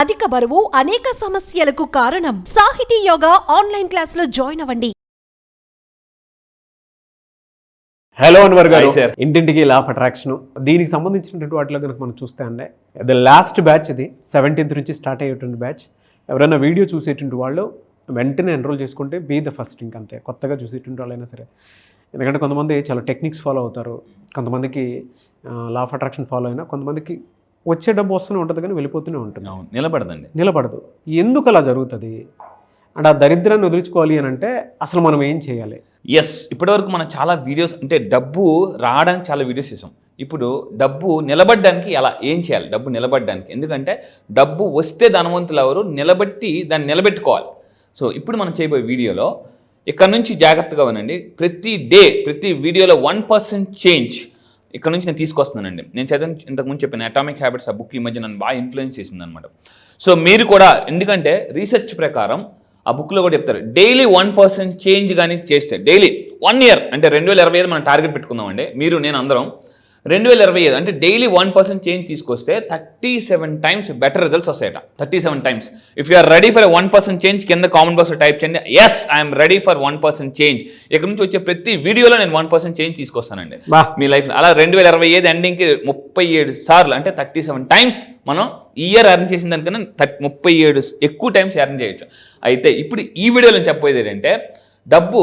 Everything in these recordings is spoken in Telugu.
అధిక బరువు అనేక సమస్యలకు కారణం. సాహితీ యోగా ఆన్లైన్ క్లాస్ లో జాయిన్ అవ్వండి. హలో అన్వర్ గారు, ఇంటింటికి లా ఆఫ్ అట్రాక్షన్ దీనికి సంబంధించినటువంటి వాటిలో కనుక మనం చూస్తే అండి ద లాస్ట్ బ్యాచ్ ఇది 17th నుంచి స్టార్ట్ అయ్యేటువంటి బ్యాచ్. ఎవరైనా వీడియో చూసేటువంటి వాళ్ళు వెంటనే ఎన్రోల్ చేసుకుంటే బీ ద ఫస్ట్. ఇంకంతే, కొత్తగా చూసేటువంటి వాళ్ళైనా సరే. ఎందుకంటే కొంతమంది చాలా టెక్నిక్స్ ఫాలో అవుతారు, కొంతమందికి లా ఆఫ్ అట్రాక్షన్ ఫాలో అయినా కొంతమందికి వచ్చే డబ్బు వస్తూనే ఉంటుంది కానీ వెళ్ళిపోతూనే ఉంటుంది, నిలబడదు. ఎందుకు అలా జరుగుతుంది అంటే ఆ దరిద్రాన్ని వదిలించుకోవాలి అని అంటే అసలు మనం ఏం చేయాలి? ఇప్పటివరకు మనం చాలా వీడియోస్, అంటే డబ్బు రావడానికి చాలా వీడియోస్ చేసాం. ఇప్పుడు డబ్బు నిలబడడానికి ఏం చేయాలి? డబ్బు నిలబడడానికి, ఎందుకంటే డబ్బు వస్తే ధనవంతులు ఎవరు, నిలబెట్టి దాన్ని నిలబెట్టుకోవాలి. సో ఇప్పుడు మనం చేయబోయే వీడియోలో ఇక్కడ నుంచి జాగ్రత్తగా వినండి. ప్రతి వీడియోలో 1% చేంజ్ ఇక్కడ నుంచి నేను తీసుకొస్తున్నానండి. నేను ఇంతకుముందు చెప్పిన అటామిక్ హ్యాబిట్స్ ఆ బుక్ ఈ మధ్య నన్ను బాగా ఇన్ఫ్లుయెన్స్ చేసింది అనమాట. సో మీరు కూడా, ఎందుకంటే రీసెర్చ్ ప్రకారం ఆ బుక్లో కూడా చెప్తారు, డైలీ 1% చేంజ్ కానీ చేస్తే, డైలీ 1 year అంటే 2025 మనం టార్గెట్ పెట్టుకుందామండి. మీరు నేను అందరం 2025 అంటే డైలీ 1% చేంజ్ తీసుకొస్తే 37 times బెటర్ రిజల్ట్స్ వస్తాయట. 37 times. If you are ready for 1% change కింద కామెంట్ బాక్స్లో టైప్ చేయండి, yes I'm ready for 1% change. ఇక్కడ నుంచి వచ్చే ప్రతి వీడియోలో నేను 1% చేంజ్ తీసుకొస్తానండి మీ లైఫ్లో. అలా 2025 ఎండింగ్కి 37 సార్లు అంటే 37 times మనం ఈ ఇయర్ ఎర్న్ చేసిన దానికన్నా 37 ఎక్కువ టైమ్స్ ఎర్న్ చేయొచ్చు. అయితే ఇప్పుడు ఈ వీడియోలో చెప్పేది ఏంటంటే, డబ్బు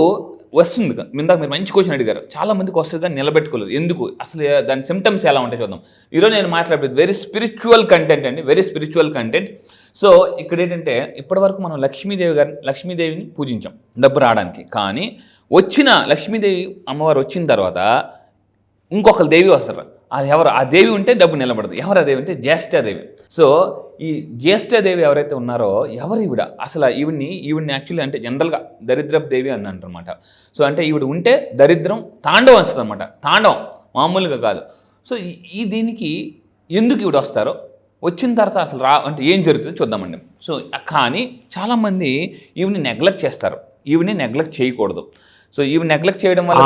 వస్తుంది. ఇందాక మీరు మంచి క్వశ్చన్ అడిగారు, చాలా మందికి వస్తుంది కానీ నిలబెట్టుకోలేదు. ఎందుకు? అసలు దాని సిమ్టమ్స్ ఎలా ఉంటాయి చూద్దాం. ఈరోజు నేను మాట్లాడేది వెరీ స్పిరిచువల్ కంటెంట్ అండి, వెరీ స్పిరిచువల్ కంటెంట్. సో ఇక్కడ ఏంటంటే, ఇప్పటివరకు మనం లక్ష్మీదేవిని పూజించాం డబ్బు రావడానికి. కానీ వచ్చిన లక్ష్మీదేవి అమ్మవారు వచ్చిన తర్వాత ఇంకొకరు దేవి వస్తారు. అది ఎవరు? ఆ దేవి ఉంటే డబ్బు నిలబడదు. ఎవరు ఆ దేవి అంటే జ్యేష్ఠాదేవి. సో ఈ జ్యేష్ఠాదేవి ఎవరైతే ఉన్నారో, ఎవరు ఈవిడ? అసలు ఈవిడ్ని యాక్చువల్లీ అంటే జనరల్గా దరిద్రపు దేవి అని అంటారనమాట. సో అంటే ఈవిడ ఉంటే దరిద్రం తాండవం వస్తుంది అనమాట. తాండవం మామూలుగా కాదు. సో దీనికి ఎందుకు ఈవిడ వస్తారో, వచ్చిన తర్వాత అసలు అంటే ఏం జరుగుతుందో చూద్దామండి. సో కానీ చాలామంది ఈవిని నెగ్లెక్ట్ చేస్తారు. ఈవిని నెగ్లెక్ట్ చేయకూడదు. సో ఇవి నెగ్లెక్ట్ చేయడం వల్ల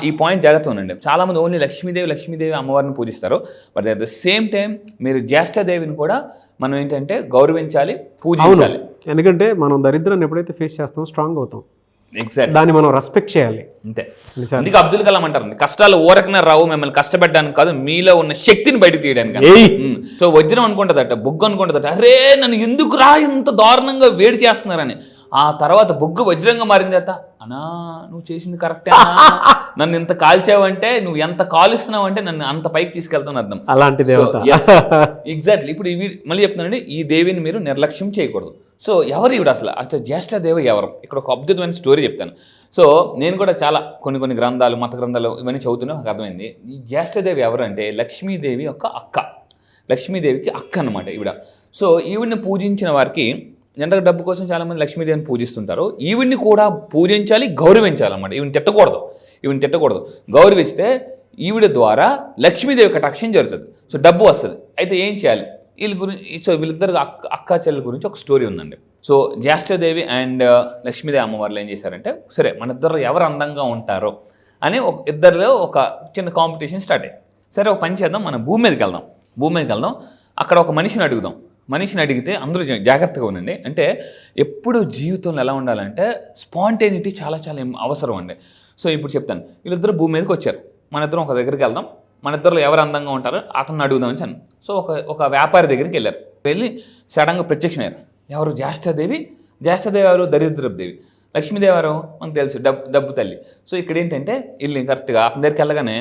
ఈ పాయింట్ జాగ్రత్త ఉండండి. చాలామంది ఓన్లీ లక్ష్మీదేవి అమ్మవారిని పూజిస్తారు. But at the same time మీరు జ్యేష్ఠదేవిని కూడా మనం ఏంటంటే గౌరవించాలి, పూజించాలి. ఎందుకంటే మనం దరిద్రాన్ని ఎప్పుడైతే ఫేస్ చేస్తామో స్ట్రాంగ్ అవుతాం. ఎగ్జాక్ట్, దాన్ని మనం రెస్పెక్ట్ చేయాలి. అంతే. అందుకే అబ్దుల్ కలాం అంటారు, కష్టాలు ఊరకనే రావు మిమ్మల్ని కష్టపెట్టడానికి కాదు, మీలో ఉన్న శక్తిని బయటకు తీయడానికి. సో వజ్రం అనుకుంటుందట, బొగ్గు అనుకుంటుందట, అరే నన్ను ఎందుకు రా ఇంత దారుణంగా వేడి చేస్తున్నారని. ఆ తర్వాత బొగ్గు వజ్రంగా మారింది. అనా నువ్వు చేసింది కరెక్టే, నన్ను ఇంత కాల్చావంటే, నువ్వు ఎంత కాలుస్తున్నావు అంటే నన్ను అంత పైకి తీసుకెళ్తాను అర్థం. అలాంటి ఎగ్జాక్ట్లీ. ఇప్పుడు మళ్ళీ చెప్తున్నానండి, ఈ దేవిని మీరు నిర్లక్ష్యం చేయకూడదు. సో ఎవరు ఈవిడ అసలు జ్యేష్ఠదేవి ఎవరు? ఇక్కడ ఒక అద్భుతమైన స్టోరీ చెప్తాను. సో నేను కూడా చాలా కొన్ని గ్రంథాలు, మత గ్రంథాలు ఇవన్నీ చదువుతున్నా నాకు అర్థమైంది. ఈ జ్యేష్ఠదేవి ఎవరు అంటే లక్ష్మీదేవి యొక్క అక్క. లక్ష్మీదేవికి అక్క అనమాట ఈవిడ. సో ఈవిడిని పూజించిన వారికి, జనరల్గా డబ్బు కోసం చాలామంది లక్ష్మీదేవిని పూజిస్తుంటారు. ఈవిడ్ని కూడా పూజించాలి, గౌరవించాలన్నమాట. ఈవిని తిట్టకూడదు. గౌరవిస్తే ఈవిడ ద్వారా లక్ష్మీదేవి కటాక్షం జరుగుతుంది. సో డబ్బు వస్తుంది. అయితే ఏం చేయాలి? వీళ్ళిద్దరు అక్క చెల్లెల గురించి ఒక స్టోరీ ఉందండి. సో జ్యేష్ఠదేవి అండ్ లక్ష్మీదేవి అమ్మవార్లు ఏం చేశారంటే, సరే మన ఇద్దరు ఎవరు అందంగా ఉంటారో అని ఇద్దరిలో ఒక చిన్న కాంపిటీషన్ స్టార్ట్ అయ్యింది. సరే ఒక పని చేద్దాం, మనం భూమి మీదకి వెళ్దాం, అక్కడ ఒక మనిషిని అడిగితే అందరూ జాగ్రత్తగా ఉండండి. అంటే ఎప్పుడు జీవితంలో ఎలా ఉండాలంటే స్పాంటేనిటీ చాలా చాలా అవసరం అండి. సో ఇప్పుడు చెప్తాను, వీళ్ళిద్దరు భూమి మీదకి వచ్చారు, మన ఇద్దరం ఒక దగ్గరికి వెళ్దాం, మన ఇద్దరు ఎవరు అందంగా ఉంటారో అతను అడుగుదామని చెప్పాను. సో ఒక వ్యాపారి దగ్గరికి వెళ్ళి సడన్గా ప్రత్యక్షమయ్యారు. ఎవరు? జ్యేష్ఠదేవి ఎవరు? దరిద్రపు దేవి. లక్ష్మీదేవి ఎవరు? మనకు తెలుసు, డబ్బు తల్లి. సో ఇక్కడ ఏంటంటే వీళ్ళు కరెక్ట్గా అతని దగ్గరికి వెళ్ళగానే,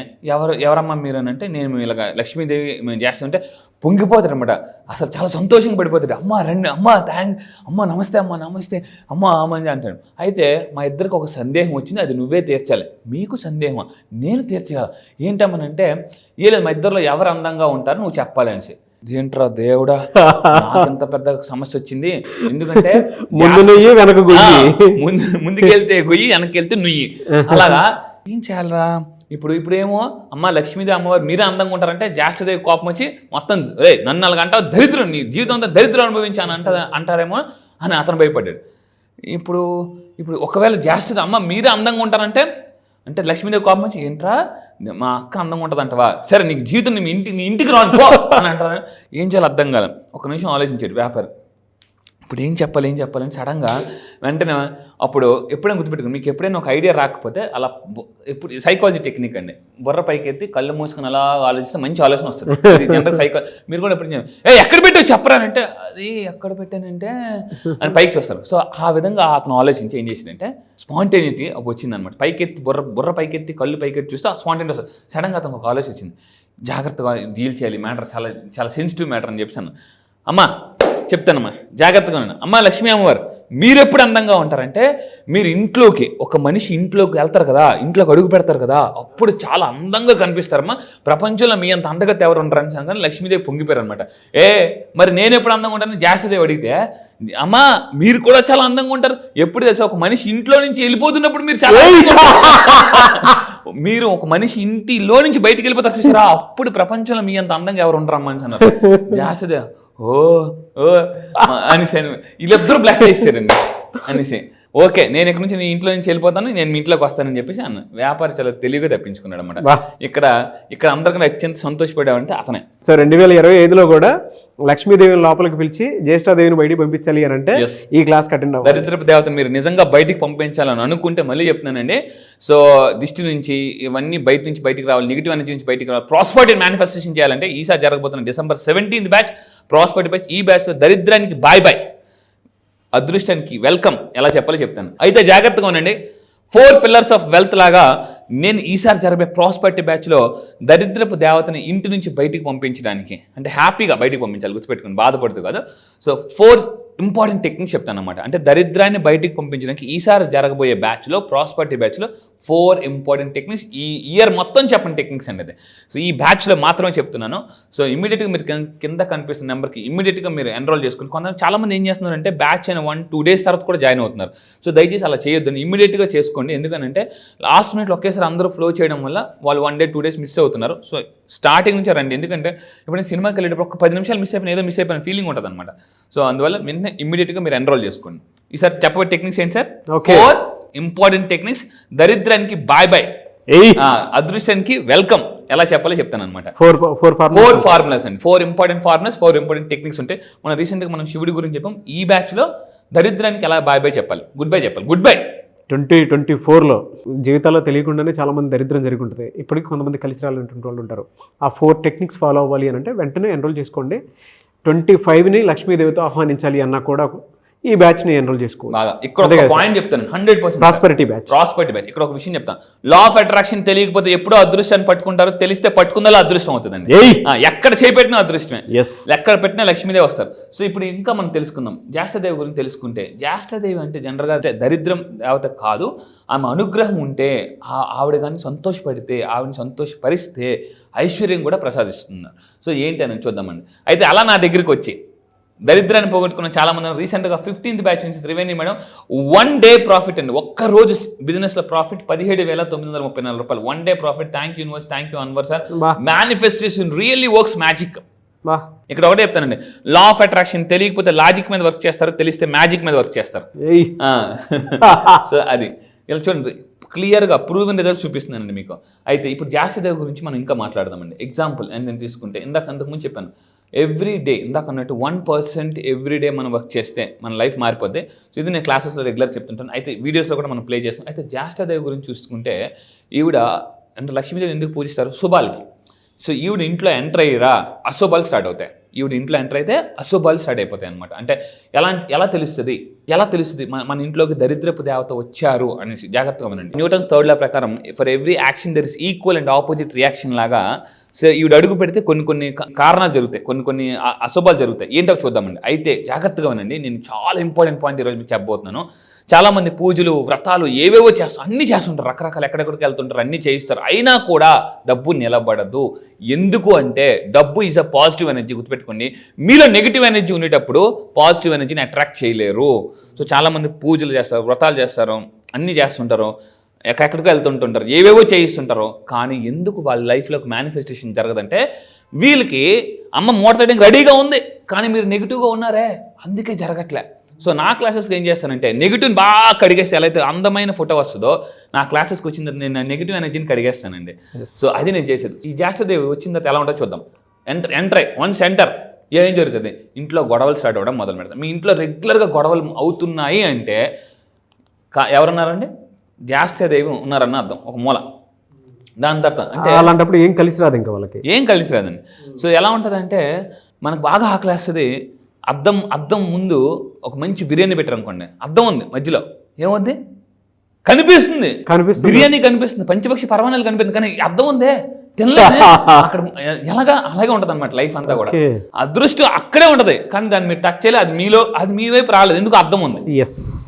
ఎవరమ్మా మీరు అని అంటే, నేను ఇలాగ లక్ష్మీదేవి మేము చేస్తుంటే పొంగిపోతాడు అనమాట. అసలు చాలా సంతోషంగా పడిపోతాడు. అమ్మ రండి, అమ్మ నమస్తే అమ్మ అని అంటాడు. అయితే మా ఇద్దరికి ఒక సందేహం వచ్చింది, అది నువ్వే తీర్చాలి. మీకు సందేహమా? నేను తీర్చాలి. ఏంటమ్మనంటే, లేదు మా ఇద్దరిలో ఎవరు అందంగా ఉంటారో నువ్వు చెప్పాలి అనేసి. ఏంట్రా దేవుడా, ఇంత పెద్ద సమస్య వచ్చింది. ఎందుకంటే ముందుకెళ్తే గొయ్యి, వెనక్కి వెళ్తే నుయ్యి. అలాగా ఏం చేయాలరా? ఇప్పుడేమో అమ్మ లక్ష్మీదేవి అమ్మవారు మీరే అందంగా ఉంటారంటే జ్యేష్ఠదేవి కోపం వచ్చి మొత్తం నన్ను అలాగంటావు, దరిద్రం, నీ జీవితం అంతా దరిద్రం అనుభవించాను అంటారేమో అని అతను భయపడ్డాడు. ఇప్పుడు ఒకవేళ జ్యేష్ఠదేవి అమ్మ మీరే అందంగా ఉంటారంటే లక్ష్మీదేవి కోపం వచ్చి, ఏంట్రా మా అక్క అందంగా ఉంటుంది అంటవా, సరే నీకు జీవితం నీ ఇంటికి రాను పో అని అంటారా. ఏం చేయాలి అర్థం కాదు. ఒక నిమిషం ఆలోచించాడు వ్యాపారి, ఇప్పుడు ఏం చెప్పాలని సడన్గా వెంటనే అప్పుడు ఎప్పుడైనా గుర్తుపెట్టుకుని, మీకు ఎప్పుడైనా ఒక ఐడియా రాకపోతే అలా ఎప్పుడు సైకాలజీ టెక్నిక్ అండి, బుర్ర పైకి ఎత్తి కళ్ళు మూసుకొని అలా ఆలోచిస్తే మంచి ఆలోచన వస్తుంది. జనరల్ మీరు కూడా ఎప్పుడు ఎక్కడ పెట్టావు చెప్పరా అంటే అది ఎక్కడ పెట్టానంటే అని పైకి చూస్తారు. సో ఆ విధంగా అతను ఆలోచించి ఏం చేసిందంటే స్పాంటేనిటీ వచ్చిందనమాట. పైకెత్తి బుర్ర పైకెత్తి కళ్ళు పైకెత్తి చూస్తే ఆ స్పాంటేనిటీ వస్తుంది. సడన్గా అతను ఒక ఆలోచన వచ్చింది, జాగ్రత్తగా డీల్ చేయాలి, మ్యాటర్ చాలా చాలా సెన్సిటివ్ మ్యాటర్ అని చెప్పాను. అమ్మా చెప్తానమ్మా జాగ్రత్తగా ఉన్నాను. అమ్మ లక్ష్మీ అమ్మవారు, మీరు ఎప్పుడు అందంగా ఉంటారంటే మీరు ఇంట్లోకి ఒక మనిషి ఇంట్లోకి వెళ్తారు కదా, ఇంట్లోకి అడుగు పెడతారు కదా, అప్పుడు చాలా అందంగా కనిపిస్తారమ్మా. ప్రపంచంలో మీ అంత అందగత ఎవరు ఉంటారని కానీ లక్ష్మీదేవి పొంగిపోయారు అనమాట. మరి నేను ఎప్పుడు అందంగా ఉంటానని జాస్తిదేవి అడిగితే, అమ్మా మీరు కూడా చాలా అందంగా ఉంటారు. ఎప్పుడు తెలుసా, ఒక మనిషి ఇంట్లో నుంచి వెళ్ళిపోతున్నప్పుడు మీరు చాలా మీరు ఒక మనిషి ఇంటిలో నుంచి బయటికి వెళ్ళిపోతారు చూసారా, అప్పుడు ప్రపంచంలో మీ అంత అందంగా ఎవరు ఉంటారమ్మా అని అన్నారు. జాస్తిదేవి ఓ అనేసి వీళ్ళిద్దరూ బ్లెస్ చేశారండి అనేసి, ఓకే నేను ఇక్కడ నుంచి నీ ఇంట్లో నుంచి వెళ్ళిపోతాను, నేను మీ ఇంట్లోకి వస్తానని చెప్పేసి అన్న. వ్యాపారి చాలా తెలివిగా తప్పించుకున్నాడు అనమాట. ఇక్కడ అందరికన్నా అత్యంత సంతోషపడామంటే అతనే. సో 2025లో కూడా లక్ష్మీదేవిని లోపలికి పిలిచి జ్యేష్ఠాదేవిని బయటికి పంపించాలి అని అంటే ఈ క్లాస్ అటెండ్ అవ్వాలి. దరిద్రపు దేవతను మీరు నిజంగా బయటికి పంపించాలని అనుకుంటే మళ్ళీ చెప్తున్నానండి, సో దిష్టి నుంచి ఇవన్నీ బయటికి రావాలి, నెగిటివ్ ఎనర్జీ నుంచి బయటికి రావాలి, ప్రాస్పరిటీ మేనిఫెస్టేషన్ చేయాలంటే ఈసారి జరగబోతున్న December 17th batch prosperity batch. ఈ బ్యాచ్లో దరిద్రానికి బాయ్ బాయ్, అదృష్టానికి వెల్కమ్ ఎలా చెప్పాలో చెప్తాను. అయితే జాగ్రత్తగా ఉండండి. 4 pillars ఆఫ్ వెల్త్ లాగా నేను ఈసారి జరిగే ప్రాస్పరిటీ బ్యాచ్లో దరిద్రపు దేవతని ఇంటి నుంచి బయటికి పంపించడానికి, అంటే హ్యాపీగా బయటికి పంపించాలి, గుర్తుపెట్టుకుని బాధపడుతూ కాదు. సో 4 ఇంపార్టెంట్ టెక్నిక్స్ చెప్తాను అనమాట. అంటే దరిద్రాన్ని బయటికి పంపించడానికి ఈసారి జరగబోయే బ్యాచ్లో ప్రాస్పరిటీ బ్యాచ్లో 4 ఇంపార్టెంట్ టెక్నిక్స్, ఈ ఇయర్ మొత్తం చెప్పండి టెక్నిక్స్ అనేది. సో ఈ బ్యాచ్లో మాత్రమే చెప్తున్నాను. సో ఇమీడియట్గా మీరు కింద కనిపిస్తున్న నెంబర్కి ఇమీడియట్గా మీరు ఎన్రోల్ చేసుకుని, చాలామంది ఏం చేస్తున్నారంటే బ్యాచ్ అయిన 1-2 days తర్వాత కూడా జాయిన్ అవుతున్నారు. సో దయచేసి అలా చేయొద్దని, ఇమీడియట్గా చేసుకోండి. ఎందుకంటే లాస్ట్ మినిట్లో ఒకేసారి అందరూ ఫ్లో చేయడం వల్ల వాళ్ళు 1 day 2 days మిస్ అవుతున్నారు. సో స్టార్టింగ్ నుంచి రండి, ఎందుకంటే ఇప్పుడు నేను సినిమాకి వెళ్ళేటప్పుడు ఒక 10 నిమిషాలు మిస్ అయిపోయిన, ఏదో మిస్ అయిపోయిన ఫీలింగ్ ఉంటుంది అనమాట. సో అందువల్ల వెంటనే ఇమీడియట్గా మీరు ఎన్రోల్ చేసుకోండి. ఈసారి చెప్పబోయే టెక్నిక్స్ ఏంటి సార్? 4 important techniques. దరిద్రానికి బాయ్ బాయ్, అదృష్టానికి వెల్కమ్ ఎలా చెప్పాలో చెప్తాను అనమాట. 4 ఫార్ములాస్ అండి, 4 ఇంపార్టెంట్ ఫార్ములాస్, 4 ఇంపార్టెంట్ టెక్నిక్స్ ఉంటాయి. మనం రీసెంట్గా మనం శివుడి గురించి చెప్పాం. ఈ బ్యాచ్లో దరిద్రానికి ఎలా బాయ్ బాయ్ చెప్పాలి, గుడ్ బై చెప్పాలి. Goodbye. 2024లో జీవితాల్లో తెలియకుండానే చాలామంది దరిద్రం జరిగి ఉంటుంది. ఇప్పటికీ కొంతమంది కలిసి రావాలనుకుంటే వాళ్ళు ఉంటారు. ఆ 4 టెక్నిక్స్ ఫాలో అవ్వాలి అని అంటే వెంటనే ఎన్రోల్ చేసుకోండి. 25ని లక్ష్మీదేవితో ఆహ్వానించాలి అన్నా కూడా ఈ బ్యాచ్ని ఎన్రోల్ చేసుకోవాలి. ఇక్కడ ఒక పాయింట్ చెప్తాను, 100% ప్రాస్పరిటీ బ్యాచ్. ఇక్కడ ఒక విషయం చెప్తాను. లా ఆఫ్ అట్రాక్షన్ తెలియకపోతే ఎప్పుడో అదృష్టాన్ని పట్టుకుంటారు, తెలిస్తే పట్టుకుందా అదృష్టం అవుతుందండి. ఎక్కడ చేపెట్టినా అదృష్టమే, ఎక్కడ పెట్టినా లక్ష్మీదేవి వస్తారు. సో ఇప్పుడు ఇంకా మనం తెలుసుకుందాం జ్యేష్ఠదేవి గురించి. తెలుసుకుంటే జ్యేష్ఠదేవి అంటే జనరల్గా దరిద్రం దేవత కాదు, ఆమె అనుగ్రహం ఉంటే ఆవిడ కానీ సంతోషపడితే, ఆవిడని సంతోషపరిస్తే ఐశ్వర్యం కూడా ప్రసాదిస్తున్నారు. సో ఏంటి అని చూద్దామండి. అయితే అలా నా దగ్గరికి వచ్చి దరిద్రాన్ని పోగొట్టుకున్న చాలా మంది రీసెంట్గా 15th బ్యాచ్ నుంచి త్రివేణి మేడం 1 day ప్రాఫిట్ అండి, ఒక్కరోజు బిజినెస్లో ప్రాఫిట్ 17,934 రూపాయలు. 1 day profit. Thank you universe, thank you Anwar sir. Manifestation really works magic. ఇక్కడ ఒకటే చెప్తానండి, లా ఆఫ్ అట్రాక్షన్ తెలియకపోతే లాజిక్ మీద వర్క్ చేస్తారు, తెలిస్తే మ్యాజిక్ మీద వర్క్ చేస్తారు. సో అది ఇలా చూడండి, క్లియర్గా ప్రూవెన్ రిజల్ట్స్ చూపిస్తున్నానండి మీకు. అయితే ఇప్పుడు జ్యేష్ఠదేవి గురించి మనం ఇంకా మాట్లాడదామండి. ఎగ్జాంపుల్ నేను తీసుకుంటే అంతకుముందు చెప్పాను, ఎవ్రీ డే ఇందాక అన్నట్టు 1% ఎవ్రీ డే మనం వర్క్ చేస్తే మన లైఫ్ మారిపోద్ది. సో ఇది నేను క్లాసెస్లో రెగ్యులర్ చెప్తుంటాను, అయితే వీడియోస్లో కూడా మనం ప్లే చేస్తాం. అయితే జ్యేష్ఠదేవి గురించి చూసుకుంటే ఈవిడ అంటే లక్ష్మీదేవి ఎందుకు పూజిస్తారు? శుభాలకి. సో ఈవిడ ఇంట్లో ఎంటర్ అయ్యిరా అశుభాలు స్టార్ట్ అవుతాయి. ఈవిడ ఇంట్లో ఎంటర్ అయితే అశుభాలు స్టార్ట్ అయిపోతాయి అనమాట. అంటే ఎలా తెలుస్తుంది మన ఇంట్లోకి దరిద్రపు దేవత వచ్చారు అనేసి జాగ్రత్తగా వినండి. న్యూటన్స్ 3rd లా ప్రకారం for every action there is equal and opposite reaction లాగా. సో ఈవిడ అడుగు పెడితే కొన్ని కారణాలు జరుగుతాయి, కొన్ని అశుభాలు జరుగుతాయి. ఏంటో చూద్దామండి. అయితే జాగ్రత్తగా వినండి, నేను చాలా ఇంపార్టెంట్ పాయింట్ ఈరోజు మీకు చెప్పబోతున్నాను. చాలామంది పూజలు వ్రతాలు ఏవేవో అన్నీ చేస్తుంటారు, రకరకాలు ఎక్కడెక్కడికి వెళ్తుంటారు, అన్నీ చేయిస్తారు, అయినా కూడా డబ్బు నిలబడదు. ఎందుకు అంటే డబ్బు ఈజ్ అ పాజిటివ్ ఎనర్జీ. గుర్తుపెట్టుకోండి, మీలో నెగిటివ్ ఎనర్జీ ఉండేటప్పుడు పాజిటివ్ ఎనర్జీని అట్రాక్ట్ చేయలేరు. సో చాలామంది పూజలు చేస్తారు, వ్రతాలు చేస్తారు, అన్నీ చేస్తుంటారు, ఎక్కడికో వెళ్తుంటుంటారు, ఏవేవో చేయిస్తుంటారు, కానీ ఎందుకు వాళ్ళ లైఫ్లోకి మేనిఫెస్టేషన్ జరగదంటే వీళ్ళకి అమ్మ మూట తీయడానికి రెడీగా ఉంది, కానీ మీరు నెగిటివ్గా ఉన్నారే, అందుకే జరగట్లే. సో నా క్లాసెస్కి ఏం చేస్తానంటే నెగిటివ్ని బాగా కడిగేస్తే ఎలా అయితే అందమైన ఫోటో వస్తుందో నా క్లాసెస్కి వచ్చిన తర్వాత నేను నెగిటివ్ ఎనర్జీని కడిగేస్తానండి. సో అది నేను చేసేది. ఈ జ్యేష్ఠదేవి వచ్చిన తర్వాత ఎలా ఉంటుందో చూద్దాం. ఎంటర్ వన్స్ ఎంటర్ ఏం జరుగుతుంది, ఇంట్లో గొడవలు స్టార్ట్ అవ్వడం మొదలు పెడతాం. మీ ఇంట్లో రెగ్యులర్గా గొడవలు అవుతున్నాయి అంటే ఎవరున్నారండి, జ్యేష్ఠదేవి ఉన్నారన్న అర్థం, ఒక మూల. దాని తర్వాత అంటే అలాంటప్పుడు ఏం కలిసి రాదు, ఇంకా వాళ్ళకి ఏం కలిసి రాదండి. సో ఎలా ఉంటుందంటే మనకు బాగా ఆకలేస్తుంది, అద్దం ముందు ఒక మంచి బిర్యానీ పెట్టారు అనుకోండి, అద్దం ఉంది మధ్యలో, ఏమవుద్ది, కనిపిస్తుంది బిర్యానీ కనిపిస్తుంది, పంచపక్షి పరమాణాలు కనిపిస్తుంది, కానీ అద్దం ఉందే తినలేదు అక్కడ. అలాగే ఉంటుంది అనమాట లైఫ్ అంతా కూడా. అదృష్టం అక్కడే ఉంటది, కానీ దాన్ని మీరు టచ్ చేయలేదు, అది మీ వైపు రాలేదు, ఎందుకు అద్దం ఉంది.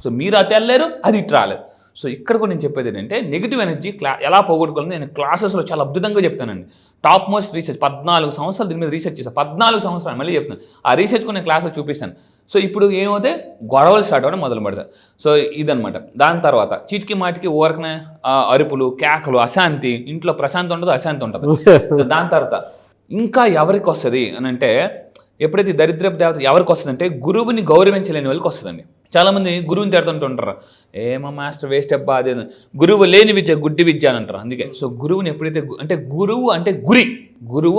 సో మీరు అటు వెళ్ళలేరు, అది ఇటు రాలేదు. సో ఇక్కడ కూడా నేను చెప్పేది ఏంటంటే నెగిటివ్ ఎనర్జీ ఎలా పోగొట్టుకోవాలని నేను క్లాసెస్లో చాలా అద్భుతంగా చెప్తానండి. టాప్ మోస్ట్ రీసెర్చ్ 14 సంవత్సరాలు దీని మీద రీసెర్చ్ చేశాను. 14 సంవత్సరాలు మళ్ళీ చెప్తాను. ఆ రీసెర్చ్ కూడా నేను క్లాస్లో చూపిస్తాను. సో ఇప్పుడు ఏమవుతే గొడవలు స్టార్ట్ అవ్వడం మొదలు పెడతాయి. సో ఇదనమాట. దాని తర్వాత చీటికి మాటికి ఊరకనే అరుపులు, కేకలు, అశాంతి, ఇంట్లో ప్రశాంతి ఉండదు, అశాంతి ఉంటుంది. సో దాని తర్వాత ఇంకా ఎవరికి వస్తుంది అని అంటే, ఎప్పుడైతే దరిద్రపు దేవత ఎవరికి వస్తుంది అంటే గురువుని గౌరవించలేని వాళ్ళకి వస్తుందండి. చాలామంది గురువుని తిడుతుంటుంటారు, ఏమో మాస్టర్ వేస్ట్ అబ్బా అదే, గురువు లేని విద్య గుడ్డి విద్య అని అంటారు. అందుకే సో గురువుని ఎప్పుడైతే గురువు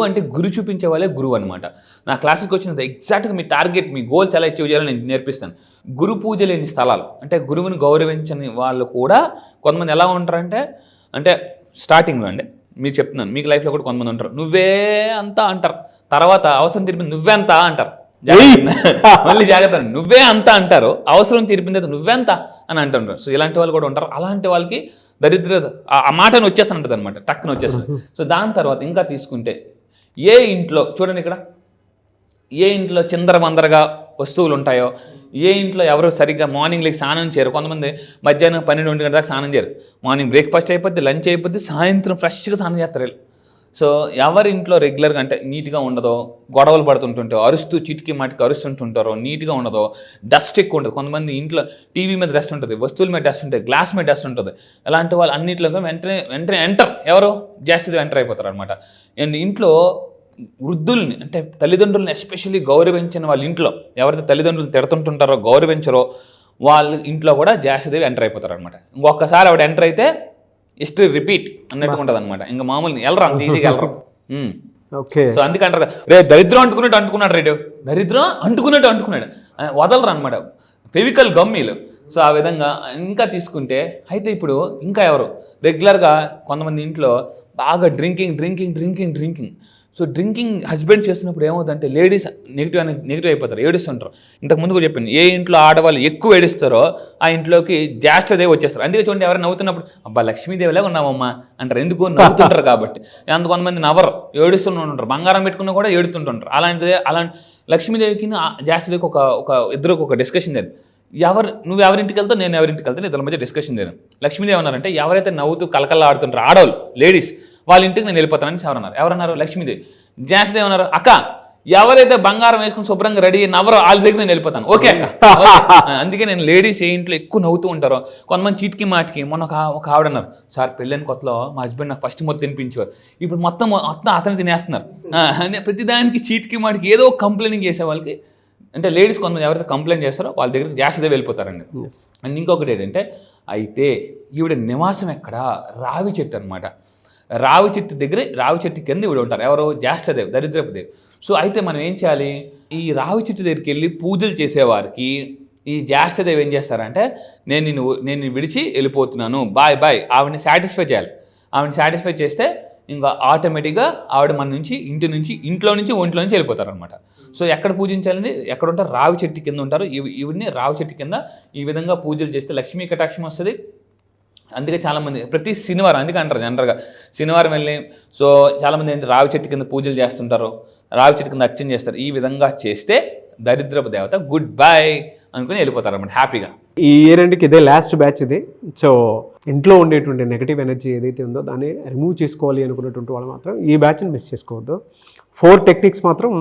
అంటే గురి చూపించే వాళ్ళే గురువు అనమాట. నా క్లాసెస్కి వచ్చిన ఎగ్జాక్ట్గా మీ టార్గెట్, మీ గోల్స్ ఎలా అచీవ్ చేయాలో నేను నేర్పిస్తాను. గురు పూజ లేని స్థలాలు అంటే గురువుని గౌరవించని వాళ్ళు కూడా కొంతమంది ఎలా ఉంటారంటే, అంటే స్టార్టింగ్లో అండి మీరు చెప్తున్నాను, మీకు లైఫ్లో కూడా కొంతమంది ఉంటారు, నువ్వే అంతా అంటారు, తర్వాత అవసరం తీరిపోయింది నువ్వెంత అంటారు. మళ్ళీ జాగ్రత్త, నువ్వే అంతా అంటారు, అవసరం తీరిపోయిన తర్వాత నువ్వెంత అని అంటుంటారు. సో ఇలాంటి వాళ్ళు కూడా ఉంటారు. అలాంటి వాళ్ళకి దరిద్రత ఆ మాటను వచ్చేస్తుంటుంది అనమాట, టక్కున వచ్చేస్తుంది. సో దాని తర్వాత ఇంకా తీసుకుంటే ఏ ఇంట్లో చూడండి, ఇక్కడ ఏ ఇంట్లో చిందరవందరగా వస్తువులు ఉంటాయో, ఏ ఇంట్లో ఎవరు సరిగ్గా మార్నింగ్ లేక స్నానం చేయరు, కొంతమంది మధ్యాహ్నం 12-1 గంటల దాకా స్నానం చేయరు, మార్నింగ్ బ్రేక్ఫాస్ట్ అయిపోద్ది, లంచ్ అయిపోద్ది, సాయంత్రం ఫ్రెష్గా స్నానం చేస్తారు. సో ఎవరి ఇంట్లో రెగ్యులర్గా అంటే నీట్గా ఉండదో, గొడవలు పడుతుంటుంటారో, అరుస్తూ చిటికి మాటికి అరుస్తుంటుంటారో, నీట్గా ఉండదో, డస్ట్ ఎక్కువ ఉంటుంది. కొంతమంది ఇంట్లో టీవీ మీద డస్ట్ ఉంటుంది, వస్తువుల మీద డస్ట్ ఉంటుంది, గ్లాస్ మీద డస్ట్ ఉంటుంది. అలాంటి వాళ్ళు అన్నింటిలో వెంటనే ఎవరు జాస్తిగా ఎంటర్ అయిపోతారు అనమాట. అండ్ ఇంట్లో వృద్ధుల్ని అంటే తల్లిదండ్రులను ఎస్పెషల్లీ గౌరవించిన వాళ్ళ ఇంట్లో ఎవరైతే తల్లిదండ్రులు తిడుతుంటుంటారో, గౌరవించరో, వాళ్ళ ఇంట్లో కూడా జాస్తిదేవి ఎంటర్ అయిపోతారు అనమాట. ఇంకొకసారి ఆవిడ ఎంటర్ అయితే హిస్టరీ రిపీట్ అన్నట్టు ఉంటుంది అనమాట. ఇంకా మామూలు వెళ్ళరు, అంత ఈజీగా వెళ్ళరు. సో అందుకంటారు రే దరిద్రం అంటుకున్నాడు రేడు, దరిద్రం అంటుకున్నాడు వదలరు అనమాట, ఫెవికల్ గమ్మీలు. సో ఆ విధంగా ఇంకా తీసుకుంటే అయితే ఇప్పుడు ఇంకా ఎవరు రెగ్యులర్గా కొంతమంది ఇంట్లో బాగా డ్రింకింగ్. సో డ్రింకింగ్ హస్బెండ్ చేస్తున్నప్పుడు ఏమవుతుందంటే లేడీస్ నెగిటివ్ అయిపోతారు, ఏడుస్తుంటారు. ఇంతకుముందు కూడా చెప్పాను, ఏ ఇంట్లో ఆడవాళ్ళు ఎక్కువ ఏడుస్తారో ఆ ఇంట్లోకి జ్యేష్ఠదేవి వచ్చేస్తారు. అందుకే చూడండి, ఎవరైనా నవ్వుతున్నప్పుడు అబ్బా లక్ష్మీదేవిలాగా ఉన్నామమ్మా అంటారు, ఎందుకు నవ్వుతుంటారు కాబట్టి. కొంతమంది నవ్వరు, ఏడుస్తుంటారు, బంగారం పెట్టుకున్నా కూడా ఏడుతుంటుంటారు. అలాంటి లక్ష్మీదేవికి జ్యేష్ఠదేవికి ఇద్దరికి ఒక డిస్కషన్ జరిగింది. నువ్వు ఎవరింటికి వెళ్తావు, నేను ఎవరింటికి వెళ్తాను, ఇద్దరి మధ్య డిస్కషన్ జరిగింది. లక్ష్మీదేవి అన్నారంటే ఎవరైతే నవ్వుతూ కలకల్లా ఆడుతుంటారు ఆడవాళ్ళు, లేడీస్, వాళ్ళ ఇంటికి నేను వెళ్ళిపోతానని ఎవరన్నారు లక్ష్మీదేవి. జ్యేష్ఠదేవి అన్నారు, అక్క ఎవరైతే బంగారం వేసుకుని శుభ్రంగా రెడీ నవ్వరో వాళ్ళ దగ్గర నేను వెళ్ళిపోతాను, ఓకే అక్క. అందుకే నేను లేడీస్ ఏ ఇంట్లో ఎక్కువ నవ్వుతూ ఉంటారో, కొంతమంది చీటికి మాటికి. మొన్న ఒక ఆవిడ అన్నారు, సార్ పెళ్ళైన కొత్తలో మా హస్బెండ్ నాకు ఫస్ట్ మొత్తం తినిపించేవారు, ఇప్పుడు మొత్తం అతను తినేస్తున్నారు. ప్రతిదానికి చీటికి మాటికి ఏదో కంప్లైంట్ చేసే వాళ్ళకి అంటే లేడీస్ కొంతమంది ఎవరైతే కంప్లైంట్ చేస్తారో వాళ్ళ దగ్గర జ్యేష్ఠదేవి వెళ్ళిపోతారండి. అండ్ ఇంకొకటి ఏంటంటే, అయితే ఈవిడ నివాసం ఎక్కడ, రావి చెట్టు అనమాట. రావి చెట్టు కింద ఈవిడ ఉంటారు. ఎవరు, జ్యేష్ఠదేవి, దరిద్రపు దేవి. సో అయితే మనం ఏం చేయాలి, ఈ రావి చెట్టు దగ్గరికి వెళ్ళి పూజలు చేసేవారికి ఈ జ్యేష్ఠదేవి ఏం చేస్తారంటే, నేను విడిచి వెళ్ళిపోతున్నాను, బాయ్ ఆవిడని సాటిస్ఫై చేయాలి. ఆవిడని సాటిస్ఫై చేస్తే ఇంకా ఆటోమేటిక్గా ఆవిడ మన నుంచి ఇంట్లో నుంచి ఒంట్లో నుంచి వెళ్ళిపోతారు అనమాట. సో ఎక్కడ పూజించాలని, ఎక్కడ ఉంటారు, రావి చెట్టు కింద ఉంటారు. ఈవిడ్ని రావి చెట్టు కింద ఈ విధంగా పూజలు చేస్తే లక్ష్మీ కటాక్షం వస్తుంది. అందుకే చాలామంది ప్రతి శనివారం, అందుకే అంటారు జనరల్గా శనివారం వెళ్ళి, సో చాలామంది ఏంటి రావి చెట్టు కింద పూజలు చేస్తుంటారు, రావి చెట్టు కింద అర్చన చేస్తారు. ఈ విధంగా చేస్తే దరిద్రపు దేవత గుడ్ బై అనుకుని వెళ్ళిపోతారు అన్నమాట హ్యాపీగా. ఈ ఇయర్ ఎండ్కి ఇదే లాస్ట్ బ్యాచ్ ఇది. సో ఇంట్లో ఉండేటువంటి నెగిటివ్ ఎనర్జీ ఏదైతే ఉందో దాన్ని రిమూవ్ చేసుకోవాలి అనుకున్నటువంటి వాళ్ళు మాత్రం ఈ బ్యాచ్ని మిస్ చేసుకోవద్దు. 4 టెక్నిక్స్ మాత్రం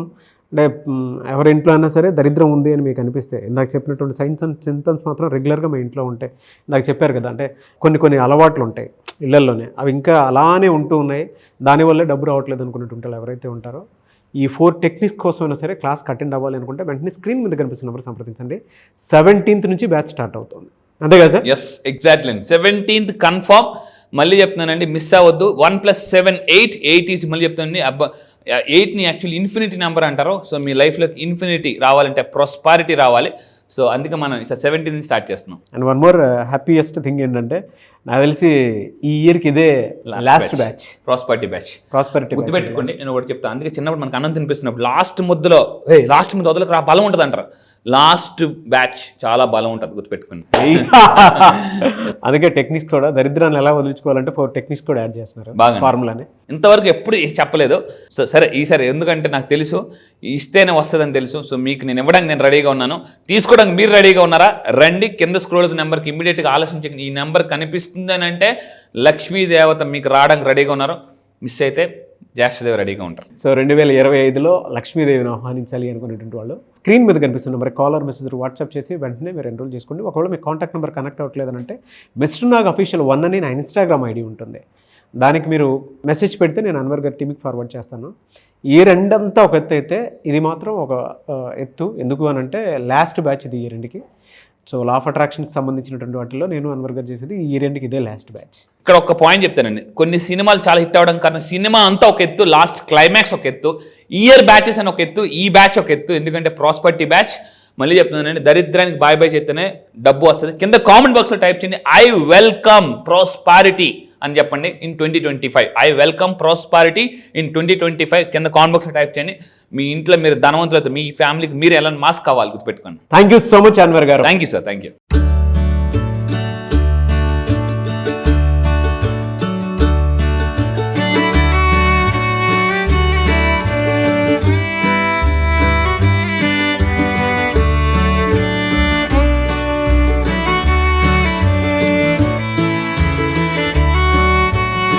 అంటే ఎవరి ఇంట్లో అయినా సరే దరిద్రం ఉంది అని మీకు అనిపిస్తే, ఇందాక చెప్పినటువంటి సైన్స్ అండ్ సింప్టమ్స్ మాత్రం రెగ్యులర్గా మీ ఇంట్లో ఉంటాయి. ఇందాక చెప్పారు కదా, అంటే కొన్ని అలవాట్లు ఉంటాయి ఇళ్లల్లోనే, అవి ఇంకా అలానే ఉంటూ ఉన్నాయి, దానివల్లే డబ్బు రావట్లేదు అనుకున్నటువంటి ఎవరైతే ఉంటారో ఈ 4 టెక్నిక్స్ కోసమైనా సరే క్లాస్కి అటెండ్ అవ్వాలి అనుకుంటే వెంటనే స్క్రీన్ మీద కనిపిస్తున్న నెంబర్ సంప్రదించండి. 17th నుంచి బ్యాచ్ స్టార్ట్ అవుతుంది, అంతే కదా సార్? ఎస్, ఎగ్జాక్ట్లీ అండి. 17th confirm. మళ్ళీ చెప్తున్నానండి, మిస్ అవ్వద్దు. 1+7 8 8 ఈజ్ మళ్ళీ చెప్తానండి. 8ని యాక్చువల్లీ ఇన్ఫినిటీ నెంబర్ అంటారు. సో మీ లైఫ్లోకి ఇన్ఫినిటీ రావాలంటే ప్రాస్పారిటీ రావాలి. సో అందుకే మనం 17th స్టార్ట్ చేస్తున్నాం. And one more happiest thing ఏంటంటే నాకు తెలిసి ఈ ఇయర్కి ఇదే last batch, prosperity batch. Prosperity. గుర్తుపెట్టుకోండి, నేను ఒకటి చెప్తాను. అందుకే చిన్నప్పుడు మనకు అన్నం తినిపిస్తున్నప్పుడు లాస్ట్ ముద్దలో లాస్ట్ ముద్ద వదలకు రా బలం ఉంటుంది అంటారు. లాస్ట్ బ్యాచ్ చాలా బలం ఉంటుంది, గుర్తుపెట్టుకోండి. అందుకే టెక్నిక్స్ కూడా దరిద్రాన్ని ఎలా వదిలించుకోవాలంటే 4 టెక్నిక్స్ కూడా యాడ్ చేస్తున్నారు బాగా ఫార్ములాని. ఇంతవరకు ఎప్పుడు చెప్పలేదు. సో సరే ఈసారి, ఎందుకంటే నాకు తెలుసు ఇస్తేనే వస్తుందని తెలుసు. సో మీకు నేను ఇవ్వడానికి నేను రెడీగా ఉన్నాను. తీసుకోవడానికి మీరు రెడీగా ఉన్నారా? రండి, కింద స్క్రోల్ అవుతున్న నెంబర్కి ఇమీడియట్గా ఆలోచించండి. ఈ నెంబర్ కనిపిస్తుంది అని అంటే లక్ష్మీ దేవత మీకు రావడానికి రెడీగా ఉన్నారు. మిస్ అయితే జ్యేష్ఠదేవి రెడీగా ఉంటారు. సో 2025లో లక్ష్మీదేవిని ఆహ్వానించాలి అనుకునేటువంటి వాళ్ళు స్క్రీన్ మీద కనిపిస్తున్న నెంబర్ కాలర్ మెసేజ్ వాట్సాప్ చేసి వెంటనే మీరు ఎన్రోల్ చేసుకోండి. ఒకవేళ మీ కాంటాక్ట్ నెంబర్ కనెక్ట్ అవ్వట్లేదంటే మిస్టర్ నాగ్ అఫీషియల్ 1 అని నా ఇన్స్టాగ్రామ్ ఐడి ఉంటుంది. దానికి మీరు మెసేజ్ పెడితే నేను అన్వర్ గారి టీమ్కి ఫార్వర్డ్ చేస్తాను. ఈ రెండంతా ఒక ఎత్తు అయితే ఇది మాత్రం ఒక ఎత్తు. ఎందుకు అని అంటే లాస్ట్ బ్యాచ్ ఇది ఈ రెండుకి. సో లా ఆఫ్ అట్రాక్షన్కి సంబంధించినటువంటి వాటిలో నేను అన్వర్ గారు చేసేది ఈ రెండుకి ఇదే లాస్ట్ బ్యాచ్. ఇక్కడ ఒక పాయింట్ చెప్తానండి. కొన్ని సినిమాలు చాలా హిట్ అవ్వడం కారణం సినిమా అంతా ఒక ఎత్తు, లాస్ట్ క్లైమాక్స్ ఒక ఎత్తు, ఇయర్ బ్యాచెస్ అని ఒక ఎత్తు, ఈ బ్యాచ్ ఒక ఎత్తు. ఎందుకంటే ప్రాస్పరిటీ బ్యాచ్. మళ్ళీ చెప్తున్నానండి, దరిద్రానికి బాయ్ బాయ్ చేస్తేనే డబ్బు వస్తుంది. కింద కామెంట్ బాక్స్లో టైప్ చేయండి, ఐ వెల్కమ్ ప్రాస్పారిటీ అని చెప్పండి in 2025. I welcome prosperity in 2025 కింద కామెంట్ బాక్స్లో టైప్ చేయండి. మీ ఇంట్లో మీరు ధనవంతులతో మీ ఫ్యామిలీకి మీరు ఎలా మాస్క్ కావాలి, గుర్తుపెట్టుకోండి. Thank you so much Anwar గారు. Thank you sir, thank you.